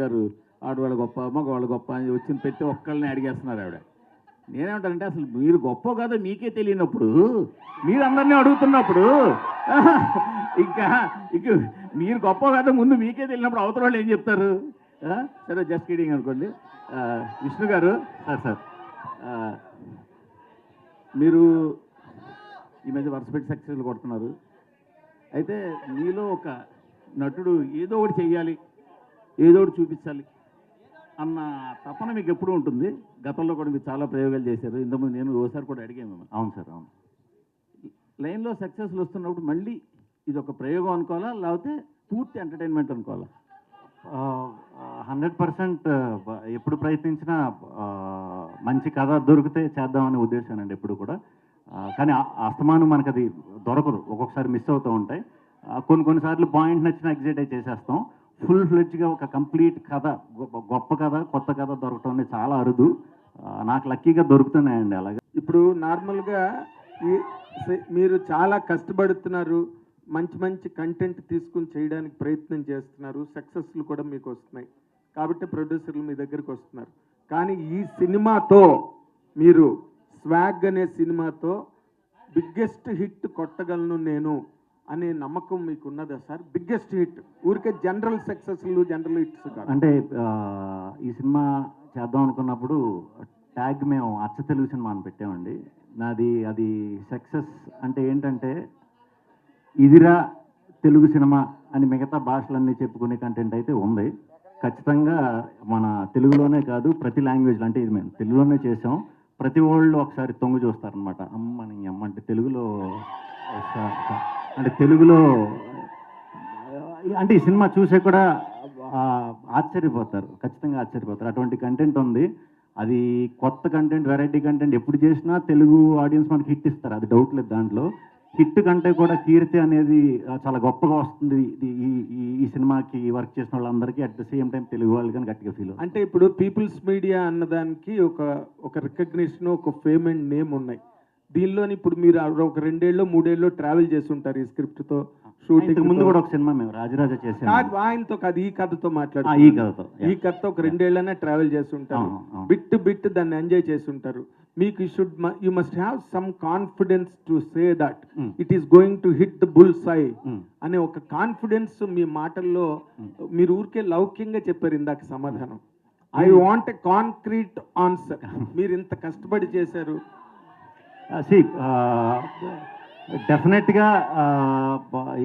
గారు ఆడవాళ్ళు గొప్ప మగవాళ్ళు గొప్ప అని వచ్చిన పెట్టి ఒక్కళ్ళని అడిగేస్తున్నారు ఆవిడ. నేనేమంటానంటే అసలు మీరు గొప్ప కాదో మీకే తెలియనప్పుడు మీరు అందరినీ అడుగుతున్నప్పుడు ఇంకా మీరు గొప్ప కాదో ముందు మీకే తెలియనప్పుడు అవతల వాళ్ళు ఏం చెప్తారు? సరే జస్ట్ కిడింగ్ అనుకోండి. విష్ణు గారు, సార్ మీరు ఈ మధ్య వరుసపెట్టి సక్సెస్లు కొడుతున్నారు. అయితే మీలో ఒక నటుడు ఏదో ఒకటి చెయ్యాలి, ఏదో ఒకటి చూపించాలి అన్న తపన మీకు ఎప్పుడు ఉంటుంది? గతంలో కూడా మీరు చాలా ప్రయోగాలు చేశారు. ఇంతకుముందు నేను ఓసారి కూడా అడిగాను. అవును సార్, అవును. లైన్లో సక్సెస్లు వస్తున్నప్పుడు మళ్ళీ ఇది ఒక ప్రయోగం అనుకోవాలా, లేకపోతే పూర్తి ఎంటర్టైన్మెంట్ అనుకోవాలా? 100% ఎప్పుడు ప్రయత్నించినా మంచి కథ దొరికితే చేద్దామనే ఉద్దేశానండి ఎప్పుడు కూడా. కానీ అస్తమానం మనకు అది దొరకదు, ఒక్కొక్కసారి మిస్ అవుతూ ఉంటాయి. కొన్నిసార్లు పాయింట్ నచ్చినా ఎగ్జైట్ అయి చేసేస్తాం. ఫుల్ ఫ్లెడ్జ్గా ఒక కంప్లీట్ కథ, గొప్ప కథ, కొత్త కథ దొరకటం అనేది చాలా అరుదు. నాకు లక్కీగా దొరుకుతున్నాయండి అలాగే. ఇప్పుడు నార్మల్గా మీరు చాలా కష్టపడుతున్నారు, మంచి మంచి కంటెంట్ తీసుకుని చేయడానికి ప్రయత్నం చేస్తున్నారు, సక్సెస్లు కూడా మీకు వస్తున్నాయి కాబట్టి ప్రొడ్యూసర్లు మీ దగ్గరికి వస్తున్నారు. కానీ ఈ సినిమాతో మీరు స్వాగ్ అనే సినిమాతో బిగ్గెస్ట్ హిట్ కొట్టగలను నేను అనే నమ్మకం మీకు ఉన్నదా సార్? బిగ్గెస్ట్ హిట్, ఊరికే జనరల్ సక్సెస్లు జనరల్ హిట్స్ కాదు. అంటే ఈ సినిమా చేద్దాం అనుకున్నప్పుడు ట్యాగ్ మేము అచ్చ తెలుగు సినిమా అని పెట్టామండి. అది సక్సెస్ అంటే ఏంటంటే ఇదిరా తెలుగు సినిమా అని మిగతా భాషలన్నీ చెప్పుకునే కంటెంట్ అయితే ఉంది. ఖచ్చితంగా మన తెలుగులోనే కాదు, ప్రతి లాంగ్వేజ్లో, అంటే ఇది మేము తెలుగులోనే చేసాం. ప్రతి వాళ్ళు ఒకసారి తొంగి చూస్తారనమాట. అమ్మ అంటే తెలుగులో, అంటే తెలుగులో అంటే ఈ సినిమా చూసే కూడా ఆశ్చర్యపోతారు, ఖచ్చితంగా ఆశ్చర్యపోతారు. అటువంటి కంటెంట్ ఉంది. అది కొత్త కంటెంట్, వెరైటీ కంటెంట్ ఎప్పుడు చేసినా తెలుగు ఆడియన్స్ మనకి హిట్ ఇస్తారు, అది డౌట్ లేదు దాంట్లో. హిట్ కంటే కూడా కీర్తి అనేది చాలా గొప్పగా వస్తుంది ఈ సినిమాకి వర్క్ చేసిన వాళ్ళందరికీ. At the same time Telugu వాళ్ళు కానీ గట్టిగా ఫీల్. అంటే ఇప్పుడు పీపుల్స్ మీడియా అన్నదానికి ఒక రికగ్నిషన్, ఒక ఫేమ్ అండ్ నేమ్ ఉన్నాయి. దీనిలోని ఇప్పుడు మీరు ఒక 2 ఏళ్ళు 3 ఏళ్ళు ట్రావెల్ చేసి ఉంటారు ఈ స్క్రిప్ట్తో. షూటింగ్ ముందు కూడా ఒక సినిమా మేము రాజరాజ చేసాం. ఆయనతో కాదు, ఈ కథతో మాట్లాడు. ఈ కథతో ఒక 2 ఏళ్ళనే ట్రావెల్ చేసి ఉంటారు, బిట్ దాన్ని ఎంజాయ్ చేసి ఉంటారు. మీకు you must have some confidence to say that it is going to hit the bull's eye అనే ఒక కాన్ఫిడెన్స్ మీ మాటల్లో. మీరు ఊరికే లౌక్యంగా చెప్పారు ఇందాక సమాధానం. I want a concrete answer. మీరు ఇంత కష్టపడి చేశారు. డెఫినెట్గా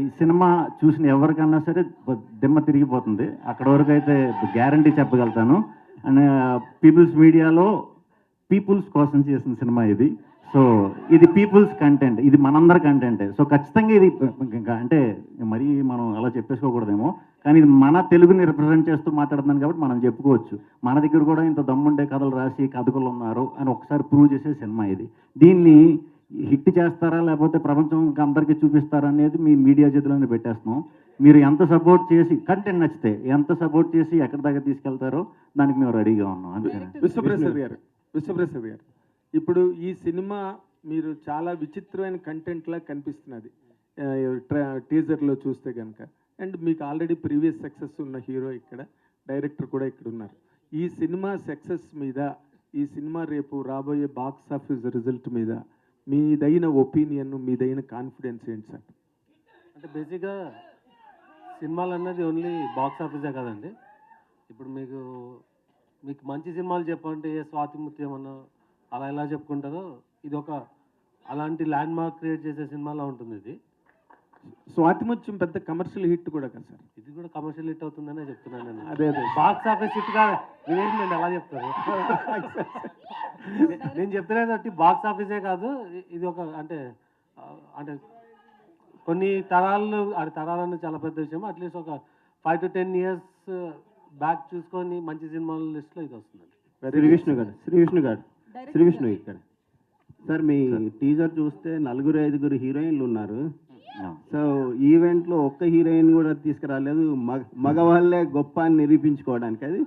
ఈ సినిమా చూసిన ఎవరికన్నా సరే దిమ్మ తిరిగిపోతుంది. అక్కడ వరకు అయితే గ్యారంటీ చెప్పగలుగుతాను. అండ్ పీపుల్స్ మీడియాలో పీపుల్స్ కోసం చేసిన సినిమా ఇది. సో ఇది పీపుల్స్ కంటెంట్, ఇది మనందరి కంటెంటే. సో ఖచ్చితంగా ఇది అంటే మరీ మనం అలా చెప్పేసుకోకూడదేమో, కానీ ఇది మన తెలుగుని రిప్రజెంట్ చేస్తూ మాట్లాడుతున్నాను కాబట్టి మనం చెప్పుకోవచ్చు. మన దగ్గర కూడా ఇంత దమ్ముండే కథలు రాసి కథకులు ఉన్నారు అని ఒకసారి ప్రూవ్ చేసే సినిమా ఇది. దీన్ని హిట్ చేస్తారా లేకపోతే ప్రపంచం అందరికీ చూపిస్తారా అనేది మీ మీడియా చేతుల్లోనే పెట్టేస్తున్నాం. మీరు ఎంత సపోర్ట్ చేసి, కంటెంట్ నచ్చితే ఎంత సపోర్ట్ చేసి ఎక్కడి దాకా తీసుకెళ్తారో దానికి మేము రెడీగా ఉన్నాం. అంతే. విశ్వప్రసాద్ గారు, ఇప్పుడు ఈ సినిమా మీరు చాలా విచిత్రమైన కంటెంట్ లా కనిపిస్తున్నది టీజర్లో చూస్తే కనుక. అండ్ మీకు ఆల్రెడీ ప్రీవియస్ సక్సెస్ ఉన్న హీరో ఇక్కడ, డైరెక్టర్ కూడా ఇక్కడ ఉన్నారు. ఈ సినిమా సక్సెస్ మీద, ఈ సినిమా రేపు రాబోయే బాక్స్ ఆఫీస్ రిజల్ట్ మీద మీదైన ఒపీనియన్, మీదైన కాన్ఫిడెన్స్ ఏంటి సార్? అంటే బేసిక్గా సినిమాలు అన్నది ఓన్లీ బాక్స్ ఆఫీసే కదండి. ఇప్పుడు మీకు మంచి సినిమాలు చెప్పంటే స్వాతి ముత్యం అన్న అలా ఎలా చెప్పుకుంటారో, ఇది ఒక అలాంటి ల్యాండ్ మార్క్ క్రియేట్ చేసే సినిమాలో ఉంటుంది. ఇది స్వాతి ముత్యం పెద్ద కమర్షియల్ హిట్ కూడా కదా సార్? ఇది కూడా కమర్షియల్ హిట్ అవుతుందనే చెప్తున్నాను నేను. అదే బాక్స్ ఆఫీస్ హిట్ కాదు, నేను అలా చెప్తాను. నేను చెప్తున్నది బాక్స్ ఆఫీసే కాదు, ఇది ఒక అంటే కొన్ని తరాలు, అది తరాలన్నీ చాలా పెద్ద విషయం. అట్లీస్ట్ ఒక 5 to 10 years బ్యాక్ చూసుకొని మంచి సినిమాల లిస్ట్లో ఇది వస్తుందండి. శ్రీ విష్ణు ఇక్కడ సార్, మీ టీజర్ చూస్తే 4-5 హీరోయిన్లు ఉన్నారు. సో ఈవెంట్లో ఒక్క హీరోయిన్ కూడా తీసుకురాలేదు, మగవాళ్ళే గొప్ప అని నిరూపించుకోవడానికి. అది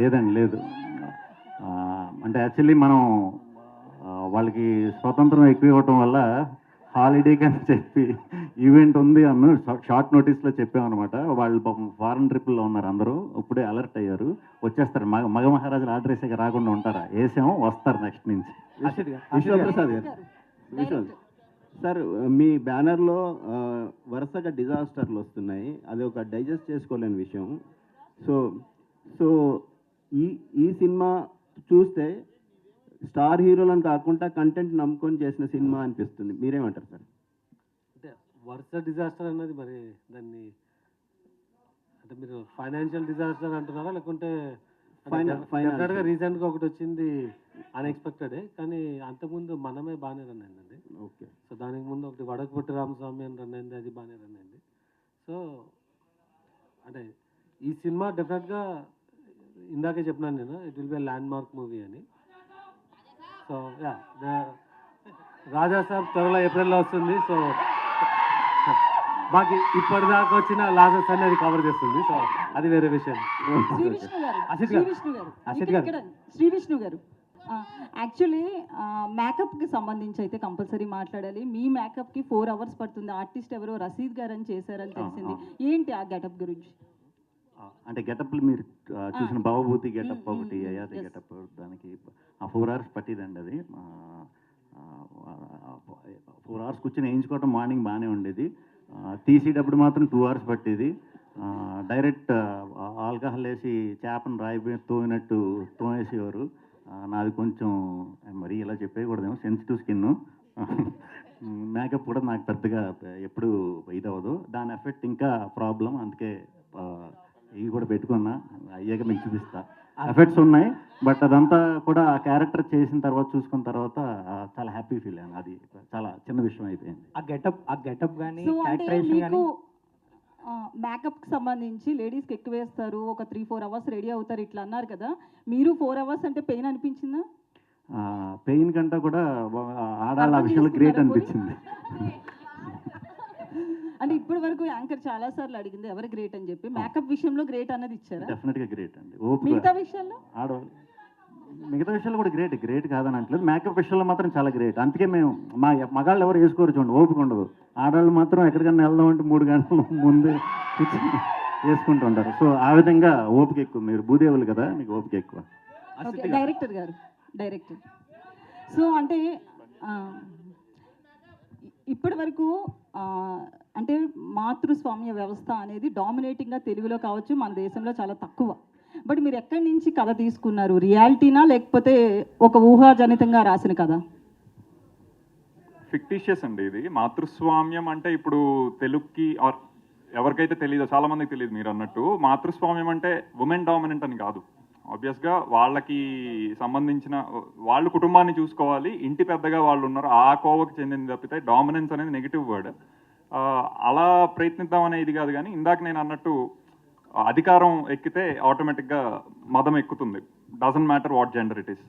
లేదండి, లేదు. అంటే యాక్చువల్లీ మనం వాళ్ళకి స్వతంత్రం ఎక్కువ ఇవ్వటం వల్ల హాలిడేకి అని చెప్పి ఈవెంట్ ఉంది అన్న షార్ట్ నోటీస్లో చెప్పామన్నమాట. వాళ్ళు పాపం ఫారెన్ ట్రిప్లో ఉన్నారు, అందరూ ఇప్పుడే అలర్ట్ అయ్యారు, వచ్చేస్తారు. మగ మహారాజులు ఆర్డర్ వేసాక రాకుండా ఉంటారా? వేసాము, వస్తారు నెక్స్ట్ నుంచి. విశ్వప్రసాద్ గారు, విశ్వనాథ్ సార్, మీ బ్యానర్లో వరుసగా డిజాస్టర్లు వస్తున్నాయి, అది ఒక డైజెస్ట్ చేసుకోలేని విషయం. సో సో ఈ సినిమా చూస్తే స్టార్ హీరోలను కాకుండా కంటెంట్ నమ్ముకొని చేసిన సినిమా అనిపిస్తుంది. మీరేమంటారు సార్? అంటే వరుస డిజాస్టర్ అన్నది మరి దాన్ని అంటే మీరు ఫైనాన్షియల్ డిజాస్టర్ అంటున్నారా, లేకుంటే Financial. రీసెంట్గా ఒకటి వచ్చింది అన్ఎక్స్పెక్టెడే, కానీ అంతకుముందు మనమే బాగానే రన్ అయిందండి. ఓకే. సో దానికి ముందు ఒకటి వడకపొట్టి రామస్వామి అని రన్ అయింది, అది బాగానే రన్ అయింది. సో అంటే ఈ సినిమా డెఫినెట్గా ఇందాకే చెప్పినాను నేను, it will be land mark movie అని. సో యా, రాజా సాబ్ త్వరలో ఏప్రిల్లో వస్తుంది. సో బాకీ ఇప్పటిదాకా వచ్చిన లాసెస్ అనేది కవర్ చేస్తుంది. సో అది వేరే విషయం. శ్రీ విష్ణు గారు యాక్చువల్లీ మేకప్కి సంబంధించి అయితే కంపల్సరీ మాట్లాడాలి. మీ మేకప్కి 4 hours పడుతుంది. ఆర్టిస్ట్ ఎవరో రసీద్ గారు అని చేశారని తెలిసింది. ఏంటి ఆ గెటప్ గురించి? అంటే గెటప్లు మీరు చూసిన భవభూతి గెటప్ ఒకటి, అయాది గెటప్, దానికి 4 hours పట్టిదండి. అది 4 hours కూర్చొని వేయించుకోవటం మార్నింగ్ బాగానే ఉండేది. తీసేటప్పుడు మాత్రం 2 hours పట్టేది. డైరెక్ట్ ఆల్కహాల్ వేసి చేపను రాయి తోమినట్టు తోమేసేవారు. నాది కొంచెం మరీ ఇలా చెప్పేయకూడదేమో, సెన్సిటివ్ స్కిన్. మేకప్ కూడా నాకు పెద్దగా ఎప్పుడు ఇదవ్వదు, దాని ఎఫెక్ట్ ఇంకా ప్రాబ్లం. అందుకే ఇవి కూడా పెట్టుకున్నా, అయ్యాక మీకు చూపిస్తా. ఎఫెక్ట్స్ ఉన్నాయి, బట్ అదంతా కూడా ఆ క్యారెక్టర్ చేసిన తర్వాత చూసుకున్న తర్వాత చాలా హ్యాపీ ఫీల్ అయ్యాను. అది చాలా చిన్న విషయం అయిపోయింది. ఆ గెటప్ కానీ సో అంటే మీకు మేకప్కి సంబంధించి లేడీస్కి ఎక్కువ వేస్తారు, ఒక 3-4 hours రెడీ అవుతారు ఇట్లా అన్నారు కదా, మీరు 4 hours అంటే పెయిన్ అనిపించిందా? పెయిన్ కంటే కూడా ఆడాళ్ళ విషయంలో గ్రేట్ అనిపించింది. అంటే ఇప్పటి వరకు యాంకర్ చాలా సార్లు అడిగింది ఎవరు గ్రేట్ అని చెప్పి, మేకప్ విషయంలో గ్రేట్ అన్నది ఇచ్చారా? డెఫినెట్గా గ్రేట్ అండి. మిగతా విషయాల్లో ఆడవాళ్ళు మిగతా విషయాలు కూడా గ్రేట్ కాదని అంటలేదు, మేకప్ విషయంలో మాత్రం చాలా గ్రేట్. అందుకే మేము మగాళ్ళు ఎవరు వేసుకోరు చూడండి, ఓపిక ఉండదు. ఆడవాళ్ళు మాత్రం ఎక్కడికైనా వెళ్దాం అంటే 3 గంటల ముందే కూర్చొని వేసుకుంటూ ఉంటారు. సో ఆ విధంగా ఓపిక ఎక్కువ. మీరు భూదేవులు కదా, మీకు ఓపిక ఎక్కువ. డైరెక్టర్ సో అంటే ఇప్పటి వరకు అంటే మాతృస్వామ్య వ్యవస్థ అనేది డామినేటింగ్గా తెలుగులో కావచ్చు, మన దేశంలో చాలా తక్కువ. బట్ మీరు ఎక్కడి నుంచి కథ తీసుకున్నారు? రియాలిటీనా లేకపోతే ఒక ఊహాజనితంగా రాసిన కథ? ఫిక్టిషియస్ అండి ఇది. మాతృస్వామ్యం అంటే ఇప్పుడు తెలుగుకి ఆర్ ఎవరికైతే తెలియదో, చాలా మందికి తెలియదు మీరు అన్నట్టు. మాతృస్వామ్యం అంటే ఉమెన్ డామినెంట్ అని కాదు. ఆబ్వియస్గా వాళ్ళకి సంబంధించిన వాళ్ళు కుటుంబాన్ని చూసుకోవాలి, ఇంటి పెద్దగా వాళ్ళు ఉన్నారు, ఆ కోవకు చెందింది తప్పితే డామినెన్స్ అనేది నెగిటివ్ వర్డ్. అలా ప్రయత్నిద్దాం అనే ఇది కాదు. కానీ ఇందాక నేను అన్నట్టు అధికారం ఎక్కితే ఆటోమేటిక్గా మదం ఎక్కుతుంది, doesn't matter what gender it is.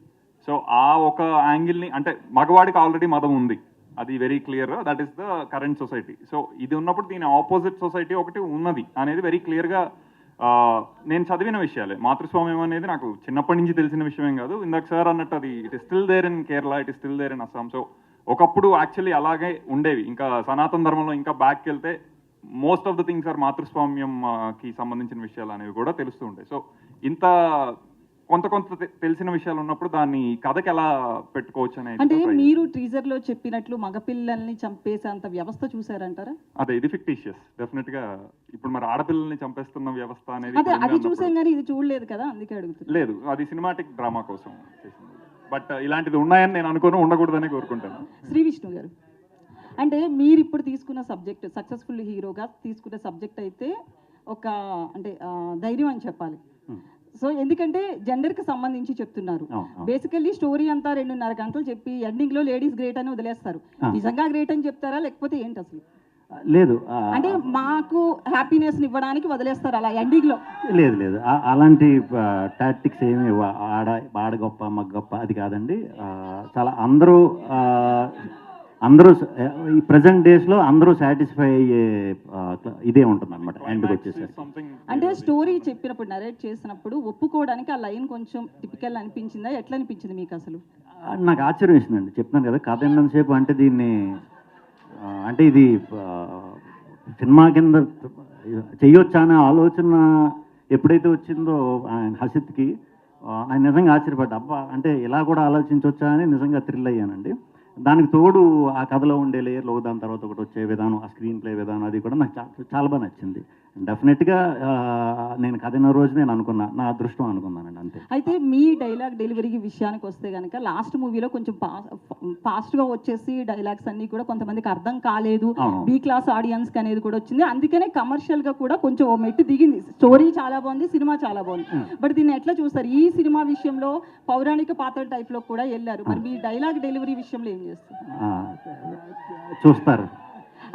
So ఆ ఒక యాంగిల్ని, అంటే మగవాడికి ఆల్రెడీ మదం ఉంది, అది very clear, that is the current society. So ఇది ఉన్నప్పుడు దీని ఆపోజిట్ సొసైటీ ఒకటి ఉన్నది అనేది వెరీ క్లియర్గా నేను చదివిన విషయాలే. మాతృస్వామ్యం అనేది నాకు చిన్నప్పటి నుంచి తెలిసిన విషయమేం కాదు. ఇందాక సార్ అన్నట్టు అది it is still there in Kerala, it is still there in Assam. So ఒకప్పుడు యాక్చువల్లీ అలాగే ఉండేవి. ఇంకా సనాతన ధర్మంలో ఇంకా బ్యాక్కి వెళ్తే most of the things are మాతృస్వామ్యంకి సంబంధించిన విషయాలు అనేవి కూడా తెలుస్తూ ఉంటాయి. సో ఇంత కొంత తెలిసిన విషయాలు ఉన్నప్పుడు దాన్ని కథకి ఎలా పెట్టుకోవచ్చు అనేది. అంటే మీరు టీజర్ లో చెప్పినట్లు మగపిల్లల్ని చంపేసేంత వ్యవస్థ చూసారంటారా? అదే, ఇది ఫిక్టిషియస్ డెఫినెట్ గా. ఇప్పుడు మరి ఆడపిల్లల్ని చంపేస్తున్న వ్యవస్థ అనేది అది చూసాం కానీ ఇది చూడలేదు కదా, అందుకే అడుగుతున్నా. లేదు, అది సినిమాటిక్ డ్రామా కోసం చేసింది. బట్ ఇలాంటిది ఉన్నాయని నేను అనుకోను, ఉండకూడదని కోరుకుంటాను. శ్రీ విష్ణు గారు, అంటే మీరు ఇప్పుడు తీసుకున్న సబ్జెక్ట్, సక్సెస్ఫుల్ హీరోగా తీసుకున్న సబ్జెక్ట్ అయితే ఒక అంటే ధైర్యం అని చెప్పాలి. సో ఎందుకంటే జెండర్కి సంబంధించి చెప్తున్నారు. బేసికల్లీ స్టోరీ అంతా 2.5 గంటలు చెప్పి ఎండింగ్లో లేడీస్ గ్రేట్ అని వదిలేస్తారు. నిజంగా గ్రేట్ అని చెప్తారా లేకపోతే ఏంటి అసలు? లేదు, అంటే మాకు హ్యాపీనెస్ ఇవ్వడానికి వదిలేస్తారు అలా ఎండింగ్లో? లేదు, అలాంటి టాక్టిక్స్ ఏమి ఆడ గొప్ప మగ గొప్ప అది కాదండి. చాలా అందరూ ఈ ప్రజెంట్ డేస్లో అందరూ సాటిస్ఫై అయ్యే ఇదే ఉంటుంది అనమాట ఎండ్కి వచ్చేసరికి. అంటే స్టోరీ చెప్పినప్పుడు నరేట్ చేసినప్పుడు ఒప్పుకోవడానికి ఆ లైన్ కొంచెం టిపికల్ అనిపించిందా? ఎట్లా అనిపించింది మీకు అసలు? నాకు ఆశ్చర్యం వేసిందండి, చెప్తున్నాను కదా, కథ ఎంతసేపు అంటే దీన్ని అంటే ఇది సినిమా కింద చెయ్యొచ్చా అనే ఆలోచన ఎప్పుడైతే వచ్చిందో ఆయన హసిత్కి, ఆయన నిజంగా ఆశ్చర్యపడ్డా, అబ్బా అంటే ఇలా కూడా ఆలోచించవచ్చా అని నిజంగా థ్రిల్ అయ్యానండి. దానికి తోడు ఆ కథలో ఉండే లేయర్లు దాని తర్వాత ఒకటి వచ్చే విధానం, ఆ స్క్రీన్ ప్లే విధానం, అది కూడా నాకు చాలా బాగా నచ్చింది. డెఫినెట్గా నేను కథ అయిన రోజు నేను అనుకున్నా, నా అదృష్టం అనుకున్నానండి, అంతే. అయితే మీ డైలాగ్ డెలివరీ విషయానికి వస్తే కనుక లాస్ట్ మూవీలో కొంచెం ఫాస్ట్గా వచ్చేసి డైలాగ్స్ అన్నీ కూడా కొంతమందికి అర్థం కాలేదు, బీ క్లాస్ ఆడియన్స్కి అనేది కూడా వచ్చింది. అందుకనే కమర్షియల్గా కూడా కొంచెం ఓ మెట్టు దిగింది. స్టోరీ చాలా బాగుంది, సినిమా చాలా బాగుంది. బట్ దీన్ని ఎట్లా చూస్తారు? ఈ సినిమా విషయంలో పౌరాణిక పాత్ర టైప్లో కూడా వెళ్ళారు, మరి మీ డైలాగ్ డెలివరీ విషయంలో ఏం చేస్తారు? చూస్తారు.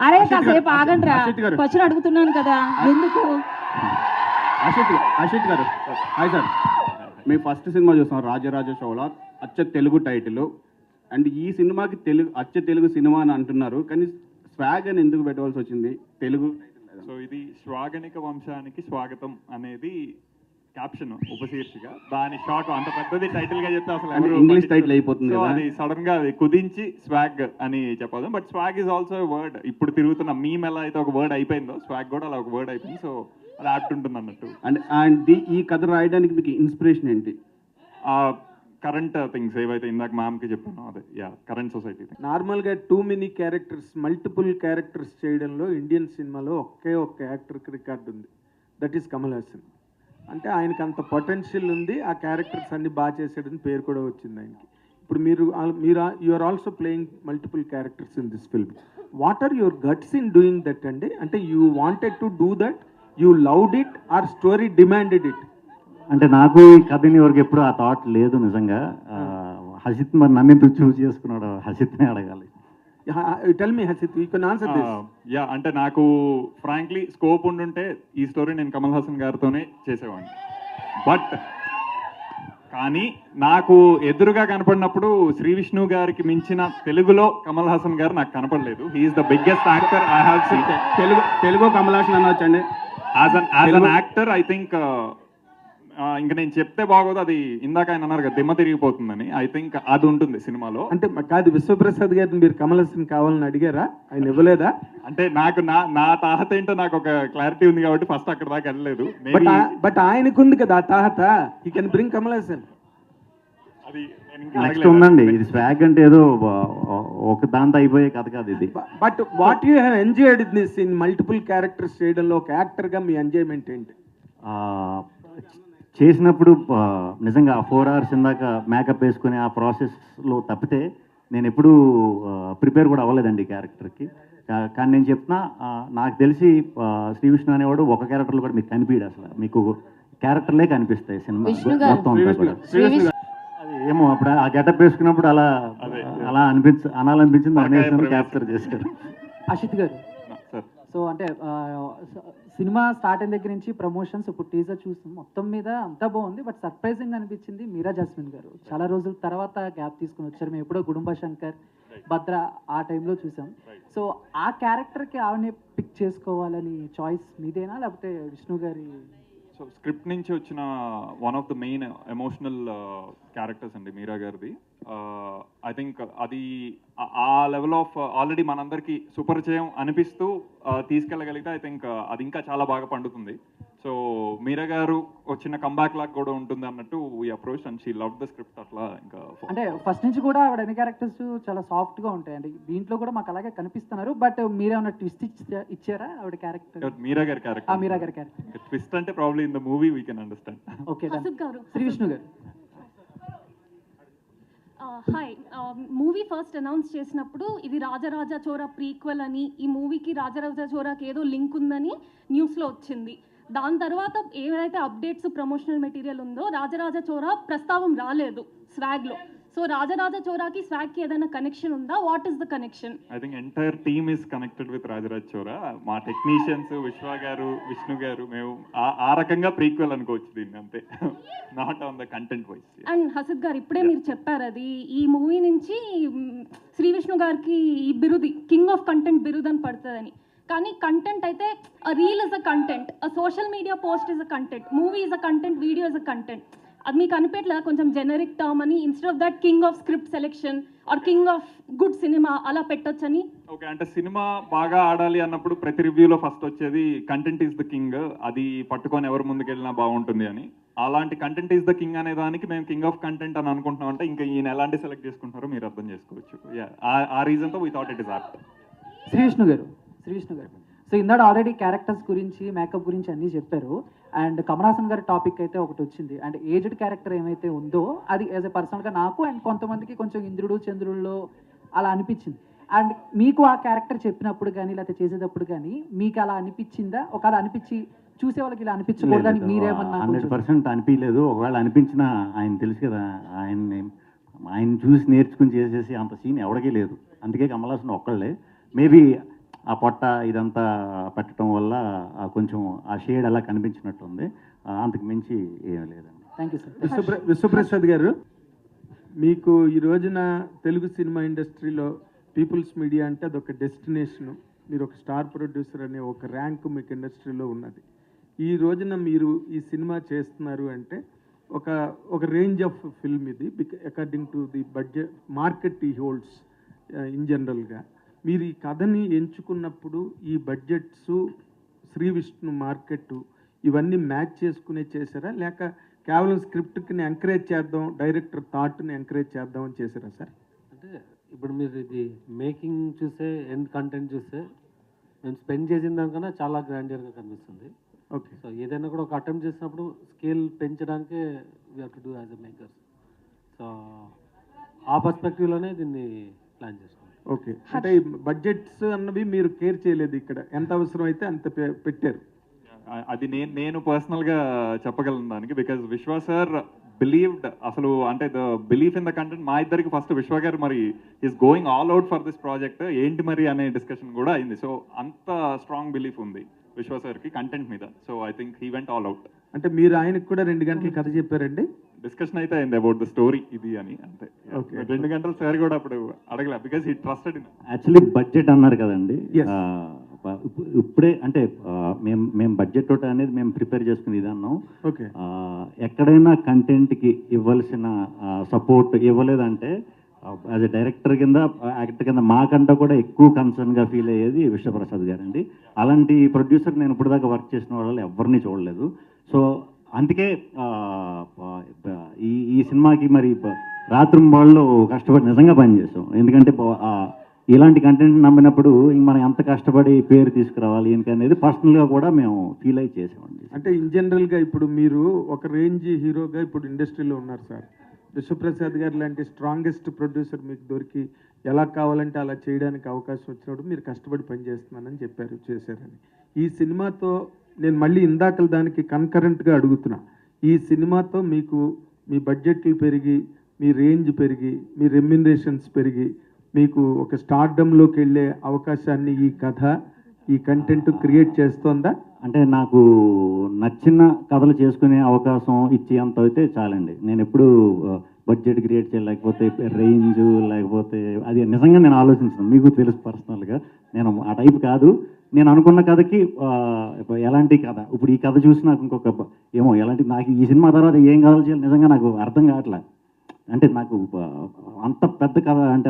అరే కాసేపు ఆగండ్రా, క్వశ్చన్ అడుగుతున్నాను కదా, ఎందుకు? అశిత్ గారు, హాయ్ సార్. మీ ఫస్ట్ సినిమా చూస్తాం రాజరాజ చోళ, అచ్చ తెలుగు టైటిల్. అండ్ ఈ సినిమాకి అచ్చ తెలుగు సినిమా అని అంటున్నారు, కానీ స్వాగ్ అని ఎందుకు పెట్టవలసి వచ్చింది? తెలుగు టైటిల్. సో ఇది శ్వాగనిక వంశానికి స్వాగతం అనేది క్యాప్షన్, ఉపశీర్షిక. దాని షార్ట్ అంత పెద్దది టైటిల్ గా చెప్తే అసలు ఎవరు ఇంగ్లీష్ టైటిల్ అయిపోతుంది కదా. అది సడన్ గా అది కుదించి స్వాగ్ అని చెప్పదు. But swag is also word. ఇప్పుడు తిరుగుతున్న మీమ్ ఎలా అయితే ఒక వర్డ్ అయిపోయిందో, స్వాగ్ కూడా అలా ఒక వర్డ్ అయిపోయింది. సో అది యాప్ట్ ఉంటుంది అన్నట్టు. అండ్ ఈ కథ రాయడానికి మీకు ఇన్స్పిరేషన్ ఏంటి? కరెంట్ థింగ్స్ ఏవైతే ఇందాక మ్యామ్కి చెప్పానో అదే, కరెంట్ సొసైటీ. నార్మల్గా too many characters, multiple characters చేయడంలో ఇండియన్ సినిమాలో ఒకే ఒక్క యాక్టర్కి రికార్డు ఉంది, దట్ ఈస్ కమల్ హాసన్. అంటే ఆయనకి అంత పొటెన్షియల్ ఉంది, ఆ క్యారెక్టర్స్ అన్ని బాగా చేసాడని పేరు కూడా వచ్చింది ఆయనకి. ఇప్పుడు మీరు you are also playing multiple characters in this film. What are your guts in doing that అండి? అంటే you wanted to do that, you loved it, or story demanded it? అంటే నాకు ఈ కథని వరకు ఎప్పుడు ఆ థాట్ లేదు నిజంగా. హసిత్ మరి నన్ను ఎందుకు చూస్ చేసుకున్నాడు, హసిత్నే అడగాలి. Tell me Hasith, you can answer this. అంటే నాకు ఫ్రాంక్లీ స్కోప్ ఉండుంటే ఈ స్టోరీ నేను కమల్ హాసన్ గారితోనే చేసేవాడిని. బట్ కానీ నాకు ఎదురుగా కనపడినప్పుడు శ్రీ విష్ణు గారికి మించిన తెలుగులో కమల్ హాసన్ గారు నాకు కనపడలేదు. He's the biggest actor I have seen. Telugu Kamal Haasan అనొచ్చండి. As an actor I think ఇంకా నేను చెప్తే బాగోదు, అది ఇందాక ఆయన అన్నారు కదా దిమ్మ తిరిగిపోతుందని. ఐ థింక్ అది ఉంటుంది సినిమాలో. అంటే కాదు, విశ్వప్రసాద్ గారిని మీరు కమల్ హాసన్ కావాలని అడిగారా? ఆయన ఇవ్వలేదా? అంటే నాకు నా తాహత ఏంటో నాకు ఒక క్లారిటీ ఉంది కాబట్టి ఫస్ట్ అక్కడ దాకా వెళ్ళలేదు. బట్ ఆయనకు ఉంది కదా ఆ తాహత, he can bring Kamal Haasan. అది నెక్స్ట్ ఉందండి, ఇది స్వాగ్ అంటే ఏదో ఒక దాంతో అయిపోయే కథ కాదు ఇది. But what you have enjoyed this in multiple characters చేయడంలో ఒక యాక్టర్గా మీ ఎంజాయ్మెంట్ ఏంటి? చేసినప్పుడు నిజంగా 4 hours ఇందాక మేకప్ వేసుకుని ఆ ప్రాసెస్లో తప్పితే నేను ఎప్పుడూ ప్రిపేర్ కూడా అవ్వలేదండి క్యారెక్టర్కి. కానీ నేను చెప్తున్నా, నాకు తెలిసి శ్రీ విష్ణు అనేవాడు ఒక క్యారెక్టర్లో కూడా మీకు కనిపించడు, అసలు మీకు క్యారెక్టర్లే కనిపిస్తాయి సినిమా మొత్తం అంతా కూడా. అది ఏమో అప్పుడు ఆ గెటప్ వేసుకున్నప్పుడు అనాలనిపించింది, అనేసి క్యాప్చర్ చేశారు. అశిత్ గారు, సో అంటే సినిమా స్టార్ట్ అయిన దగ్గర నుంచి ప్రమోషన్స్, ఇప్పుడు టీజర్ చూస్తాం, మొత్తం మీద అంతా బాగుంది. బట్ సర్ప్రైజింగ్ అనిపించింది మీరా జాస్మిన్ గారు. చాలా రోజుల తర్వాత గ్యాప్ తీసుకుని వచ్చారు. మేము ఎప్పుడో గుడుంబ శంకర్, భద్ర ఆ టైంలో చూసాం. సో ఆ క్యారెక్టర్కి ఆవిడని పిక్ చేసుకోవాలని చాయిస్ మీదేనా, లేకపోతే విష్ణు గారి? సో స్క్రిప్ట్ నుంచి వచ్చిన one of the main emotional characters అండి మీరా గారిది. ఐ థింక్ అది ఆ లెవెల్ ఆఫ్ ఆల్రెడీ మనందరికీ సుపరిచయం అనిపిస్తూ తీసుకెళ్ళగలిగితే ఐ థింక్ అది ఇంకా చాలా బాగా పండుతుంది. సో మీరా గారు వచ్చిన కంబ్యాక్ లాగా కూడా ఉంటుంది అన్నట్టు we approach and she love the script. అట్లా ఇంకా అంటే ఫస్ట్ నుంచి కూడా ఆవిడ అన్ని క్యారెక్టర్స్ చాలా సాఫ్ట్గా ఉంటాయండి, దీంట్లో కూడా మాకు అలాగే కనిపిస్తున్నారు. బట్ మీరేమన్నా ట్విస్ట్ ఇచ్చారా ఆవిడ క్యారెక్టర్? మీరా గారి క్యారెక్టర్, మీరా గారి క్యారెక్టర్ ట్విస్ట్ అంటే probably in the movie we can understand. Okay, Sree Vishnu గారు. హాయ్, మూవీ ఫస్ట్ అనౌన్స్ చేసినప్పుడు ఇది రాజరాజ చోరా ప్రీక్వెల్ అని, ఈ మూవీకి రాజరాజ చోరాకి ఏదో లింక్ ఉందని న్యూస్లో వచ్చింది. దాని తర్వాత ఏదైతే అప్డేట్స్ ప్రమోషనల్ మెటీరియల్ ఉందో రాజరాజ చోరా ప్రస్తావం రాలేదు స్వాగ్లో. సో రాజరాజ చోరాకి స్వాగ్కి ఏదైనా కనెక్షన్ ఉందా? What is the connection? I think entire team is connected with Rajaraj Chora. మా టెక్నీషియన్స్ విశ్వ గారు, విష్ణు గారు, మేము ఆ రకంగా ప్రీక్వెల్ అనుకోవచ్చు దీన్ని, అంతే. Not on the content wise. And Hasith గారు ఇప్పుడే మీరు చెప్పారు, అది ఈ మూవీ నుంచి శ్రీ విష్ణు గారికి ఈ బిరుది కింగ్ ఆఫ్ కంటెంట్ బిరుదు అని పడుతుందని. కానీ కంటెంట్ అయితే reel is a content, social media post is a content, movie is a content, video is a content. అది మీకు అనిపించలేదా కొంచెం జెనరిక్ టర్మ్ అని, instead of that king of script selection or king of good cinema అలా పెట్టొచ్చని? Okay, అంటే cinema బాగా ఆడాలి అన్నప్పుడు ప్రతి రివ్యూలో ఫస్ట్ వచ్చేది కంటెంట్ ఈజ్ ద కింగ్, అది పట్టుకొని ఎవరు ముందుకెళ్ళినా బాగుంటుంది అని. అలాంటి కంటెంట్ ఈజ్ ద కింగ్ అనే దానికి మేము కింగ్ ఆఫ్ కంటెంట్ అని అనుకుంటున్నాం. అంటే ఇంకా ఈయన ఎలాంటి సెలెక్ట్ చేసుకుంటారో మీరు అర్థం చేసుకోవచ్చు. ఆ రీజన్తో we thought it is apt. Sree Vishnu గారు సో ఇందాక ఆల్రెడీ క్యారెక్టర్స్ గురించి మేకప్ గురించి అన్నీ చెప్పారు. అండ్ కమల్ హాసన్ గారి టాపిక్ అయితే ఒకటి వచ్చింది. అండ్ ఏజ్డ్ క్యారెక్టర్ ఏమైతే ఉందో అది యాజ్ ఎ పర్సనల్గా నాకు అండ్ కొంతమందికి కొంచెం ఇంద్రుడు చంద్రుల్లో అలా అనిపించింది. అండ్ మీకు ఆ క్యారెక్టర్ చెప్పినప్పుడు కానీ లేకపోతే చేసేటప్పుడు కానీ మీకు అలా అనిపించిందా? ఒకవేళ అనిపించి చూసే వాళ్ళకి ఇలా అనిపించకూడదని మీరేమన్నా? 100% అనిపించలేదు. ఒకవేళ అనిపించినా ఆయన తెలుసు కదా, ఆయన చూసి నేర్చుకుని చేసేసి అంత సీన్ ఎవరికీ లేదు. అందుకే కమల్ హాసన్ ఒక్కళ్ళే. మేబీ ఆ పొట్ట ఇదంతా పెట్టడం వల్ల కొంచెం ఆ షేడ్ అలా కనిపించినట్టుంది. అంతకు మించి ఏం లేదండి. Thank you sir. విశ్వప్రసాద్ గారు, మీకు ఈ రోజున తెలుగు సినిమా ఇండస్ట్రీలో పీపుల్స్ మీడియా అంటే అదొక డెస్టినేషను. మీరు ఒక స్టార్ ప్రొడ్యూసర్ అనే ఒక ర్యాంక్ మీకు ఇండస్ట్రీలో ఉన్నది. ఈ రోజున మీరు ఈ సినిమా చేస్తున్నారు అంటే ఒక రేంజ్ ఆఫ్ ఫిల్మ్ ఇది, according to the budget market ఈ హోల్డ్స్ ఇన్ జనరల్గా. మీరు ఈ కథని ఎంచుకున్నప్పుడు ఈ బడ్జెట్స్, శ్రీ విష్ణు మార్కెట్ ఇవన్నీ మ్యాచ్ చేసుకునే చేశారా, లేక కేవలం స్క్రిప్ట్ని ఎంకరేజ్ చేద్దాం, డైరెక్టర్ థాట్ని ఎంకరేజ్ చేద్దాం అని చేశారా సార్? అంటే ఇప్పుడు మీరు ఇది మేకింగ్ చూసే, ఎండ్ కంటెంట్ చూస్తే మేము స్పెండ్ చేసిన దానికన్నా చాలా గ్రాండియర్గా కనిపిస్తుంది. ఓకే. సో ఏదైనా కూడా ఒక అటెంప్ట్ చేసినప్పుడు స్కేల్ పెంచడానికే we have to do as a makers. So ఆ పర్స్పెక్టివ్లోనే దీన్ని ప్లాన్ చేస్తాం. ఓకే, అంటే ఈ బడ్జెట్స్ అన్నవి మీరు కేర్ చేయలేదు, ఇక్కడ ఎంత అవసరం అయితే అంత పెట్టారు. అది నేను పర్సనల్గా చెప్పగలను దానికి. బికాజ్ విశ్వ సార్ బిలీవ్డ్, అసలు అంటే the belief in the content మా ఇద్దరికి ఫస్ట్ విశ్వ గారు మరి is going all out for this project ఏంటి మరి అనే డిస్కషన్ కూడా అయింది. సో అంత స్ట్రాంగ్ బిలీఫ్ ఉంది విశ్వ సార్కి కంటెంట్ మీద. So I think he went all out. అంటే మీరు ఆయనకు కూడా 2 గంటలు కథ చెప్పారండి? డిస్కషన్ అయితే అయింది అబౌట్ ద స్టోరీ ఇది అని, అంతే. ఓకే. 2 గంటలు సార్ కూడా అప్పుడు అడగలే, because he trusted in. Actually budget అన్నారు కదండి. Yes. ఇప్పుడే అంటే మేము బడ్జెట్ తోట అనేది మేము ప్రిపేర్ చేసుకుని ఇది అన్నాం. ఓకే. ఎక్కడైనా కంటెంట్కి ఇవ్వాల్సిన సపోర్ట్ ఇవ్వలేదంటే యాజ్ ఎ డైరెక్టర్ కింద, యాక్టర్ కింద మాకంటే కూడా ఎక్కువ కన్సర్న్గా ఫీల్ అయ్యేది విశ్వప్రసాద్ గారండి. అలాంటి ప్రొడ్యూసర్ నేను ఇప్పుడు దాకా వర్క్ చేసిన వాళ్ళు ఎవరిని చూడలేదు. సో అందుకే ఈ సినిమాకి మరి రాత్రింబాళ్ళు కష్టపడి నిజంగా పనిచేసాం. ఎందుకంటే ఇలాంటి కంటెంట్ నమ్మినప్పుడు మనం ఎంత కష్టపడి పేరు తీసుకురావాలి ఏంటి అనేది పర్సనల్గా కూడా మేము ఫీల్ అయ్యి చేసామండి. అంటే ఇన్ జనరల్గా ఇప్పుడు మీరు ఒక రేంజ్ హీరోగా ఇప్పుడు ఇండస్ట్రీలో ఉన్నారు సార్. విశ్వప్రసాద్ గారు లాంటి స్ట్రాంగెస్ట్ ప్రొడ్యూసర్ మీకు దొరికి ఎలా కావాలంటే అలా చేయడానికి అవకాశం వచ్చినప్పుడు మీరు కష్టపడి పనిచేస్తున్నానని చెప్పారు, చేశారని. ఈ సినిమాతో నేను మళ్ళీ ఇందాకల దానికి కన్కరెంట్గా అడుగుతున్నా, ఈ సినిమాతో మీకు మీ బడ్జెట్లు పెరిగి, మీ రేంజ్ పెరిగి, మీ రెమ్యునరేషన్స్ పెరిగి, మీకు ఒక స్టార్డమ్లోకి వెళ్ళే అవకాశాన్ని ఈ కథ, ఈ కంటెంట్ క్రియేట్ చేస్తోందా? అంటే నాకు నచ్చిన కథలు చేసుకునే అవకాశం ఇచ్చేంత అయితే చాలండి. నేను ఎప్పుడు బడ్జెట్ క్రియేట్ చేయాలి, లేకపోతే రేంజ్, లేకపోతే అది నిజంగా నేను ఆలోచించాను. మీకు తెలుసు పర్సనల్గా నేను ఆ టైప్ కాదు. నేను అనుకున్న కథకి ఎలాంటి కథ, ఇప్పుడు ఈ కథ చూసి నాకు ఇంకొక ఏమో ఎలాంటి, నాకు ఈ సినిమా తర్వాత ఏం కథలు చేయాలి నిజంగా నాకు అర్థం కావట్లేదు. అంటే నాకు అంత పెద్ద కథ అంటే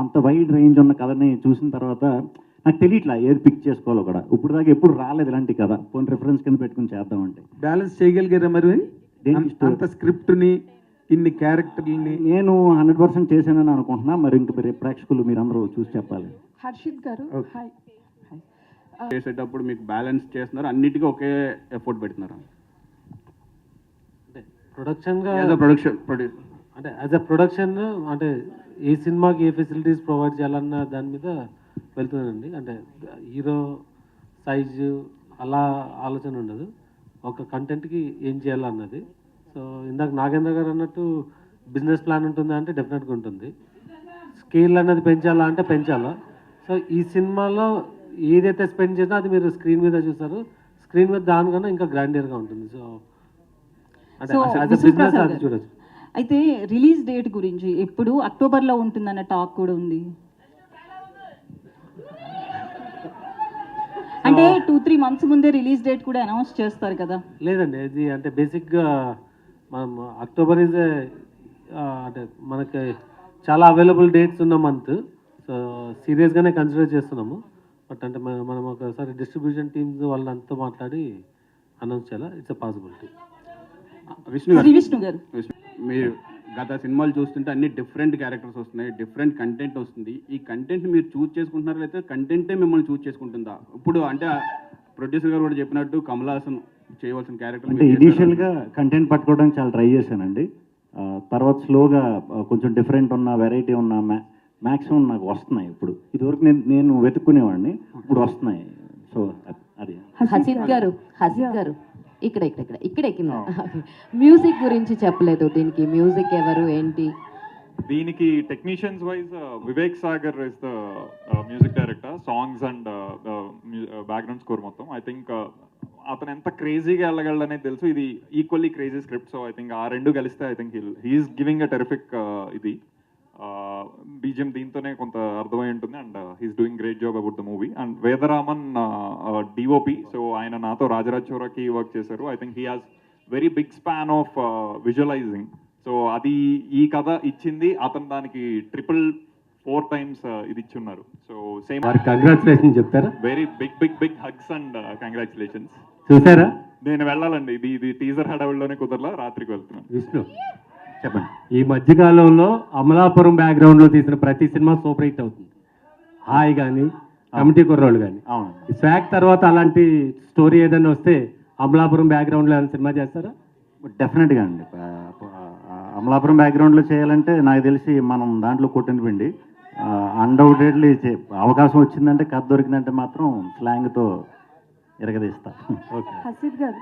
అంత వైడ్ రేంజ్ ఉన్న కథని చూసిన తర్వాత నాకు తెలియట్లా ఏది పిక్ చేసుకోవాలో కూడా. ఇప్పుడు దాకా ఎప్పుడు రాలేదు ఇలాంటి కథ. పోనీ రిఫరెన్స్ కింద పెట్టుకుని చేద్దామంటే బ్యాలెన్స్ చేయగలిగారా మరి అంత స్క్రిప్ట్ని, ఇన్ని క్యారెక్టర్ని? నేను 100% చేశానని అనుకుంటున్నా. మరి ఇంక ప్రేక్షకులు మీరందరూ చూసి చెప్పాలి. హర్షిత్ గారు, హాయ్. చేసేటప్పుడు మీకు బ్యాలెన్స్ చేస్తున్నారు, అన్నిటికీ ఒకే ఎఫర్ట్ పెడుతున్నారు? అంటే ప్రొడక్షన్గా ప్రొడ్యూసర్ అంటే యాజ్ అ ప్రొడక్షన్ అంటే ఏ సినిమాకి ఏ ఫెసిలిటీస్ ప్రొవైడ్ చేయాలన్న దాని మీద వెళ్తుందండి. అంటే హీరో సైజు అలా ఆలోచన ఉండదు, ఒక కంటెంట్కి ఏం చేయాలన్నది. సో ఇందాక నాగేంద్ర గారు అన్నట్టు బిజినెస్ ప్లాన్ ఉంటుందా అంటే డెఫినెట్గా ఉంటుంది. స్కేల్ అనేది పెంచాలా అంటే పెంచాలా. సో ఈ సినిమాలో ఏదైతే స్పెండ్ చేసినా అది మీరు స్క్రీన్ మీద చూస్తారు, స్క్రీన్ మీద దానికన్నా ఇంకా గ్రాండియర్గా ఉంటుంది. సో అంటే యాజ్ అ బిజినెస్ అది చూడొచ్చు. అయితే రిలీజ్ డేట్ గురించి ఎప్పుడు అక్టోబర్లో ఉంటుందన్న టాక్ కూడా ఉంది. అంటే అంటే 2-3 months ముందే రిలీజ్ డేట్ కూడా అనౌన్స్ చేస్తారు కదా. లేదండి, ఇది అంటే బేసిక్గా మనం అక్టోబర్ ఇస్ అంటే మనకి చాలా అవైలబుల్ డేట్స్ ఉన్న మంత్. సో సీరియస్గానే కన్సిడర్ చేస్తున్నాము. బట్ అంటే మనం ఒకసారి డిస్ట్రిబ్యూషన్ టీమ్స్ వాళ్ళంతా మాట్లాడి అనౌన్స్ చేయాలా, ఇట్స్ ఎ పాసిబిలిటీ. విష్ణు గారు, మీరు గత సినిమాలు చూస్తుంటే అన్ని డిఫరెంట్ క్యారెక్టర్స్ వస్తున్నాయి, డిఫరెంట్ కంటెంట్ వస్తుంది. ఈ కంటెంట్ మీరు చూస్ చేసుకుంటున్నారా లేకపోతే కంటెంటే మిమ్మల్ని చూస్ చేసుకుంటుందా? ఇప్పుడు అంటే ప్రొడ్యూసర్ గారు కూడా చెప్పినట్టు కమల్ హాసన్ చేయవలసిన క్యారెక్టర్ అంటే ఇనీషియల్గా కంటెంట్ పట్టుకోవడానికి చాలా ట్రై చేశానండి. తర్వాత స్లోగా కొంచెం డిఫరెంట్ ఉన్న వెరైటీ ఉన్న మ్యాక్సిమం నాకు వస్తున్నాయి. ఇప్పుడు ఇదివరకు నేను వెతుక్కునేవాడిని, ఇప్పుడు వస్తున్నాయి. సో అది హసీద్ గారు ఇక్కడ మ్యూజిక్ గురించి చెప్పలేదు. దీనికి మ్యూజిక్ ఎవరు ఏంటి? దీనికి technicians wise Vivek Sagar is the music director, songs and background score మొత్తం. ఐ థింక్ అతను ఎంత క్రేజీగా వెళ్ళగలడనేది తెలుసు. ఇది equally crazy script. So I think ఆ రెండు కలిస్తే I think he is giving a terrific ఇది బీజిఎం దీంతోనే కొంత అర్థమై ఉంటుంది. And he's doing great job about the movie. And Vedaraman DOP, so ఆయన నాతో రాజరాజ్ చోరాకి వర్క్ చేశారు. I think he has very big span of visualising. So అది ఈ కథ ఇచ్చింది అతను, దానికి 4 times ఇది ఇచ్చి ఉన్నారు. సో సేమ్ కంగ్రాచులేషన్ చెప్తారా? Very big hugs and congratulations. చూసారా? నేను వెళ్ళాలండి, ఇది టీజర్ హడావిడిలోనే కుదరలా, రాత్రికి వెళ్తున్నాను. విష్ణు చెప్పండి. ఈ మధ్యకాలంలో అమలాపురం బ్యాక్గ్రౌండ్లో తీసిన ప్రతి సినిమా సూపర్ హిట్ అవుతుంది. హాయ్ కానీ, కమిటీ కుర్రోళ్ళు కానీ. అవును, స్వాగ్ తర్వాత అలాంటి స్టోరీ ఏదైనా వస్తే అమలాపురం బ్యాక్గ్రౌండ్లో ఏమైనా సినిమా చేస్తారా? డెఫినెట్గా అండి. అమలాపురం బ్యాక్గ్రౌండ్లో చేయాలంటే నాకు తెలిసి మనం దాంట్లో కొట్టిన పిండి. అన్డౌటెడ్లీ అవకాశం వచ్చిందంటే, కథ దొరికిందంటే మాత్రం స్లాంగ్తో ఎరగదీస్తా. ఓకే. హసీద్ గారు,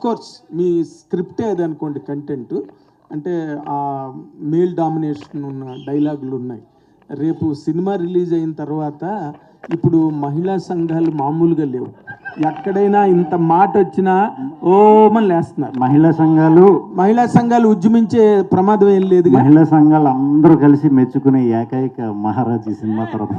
కోర్స్ మీ స్క్రిప్ట్ ఏదనుకోండి, కంటెంట్ అంటే ఆ మేల్ డామినేషన్ ఉన్న డైలాగులు ఉన్నాయి. రేపు సినిమా రిలీజ్ అయిన తర్వాత ఇప్పుడు మహిళా సంఘాలు మామూలుగా లేవు. ఎక్కడైనా ఇంత మాట వచ్చినా ఓమని లేస్తున్నారు. మహిళా సంఘాలు ఉద్యమించే ప్రమాదం ఏం లేదు. మహిళా సంఘాలు అందరూ కలిసి మెచ్చుకునే ఏకైక మహారాజ్ ఈ సినిమా తర్వాత.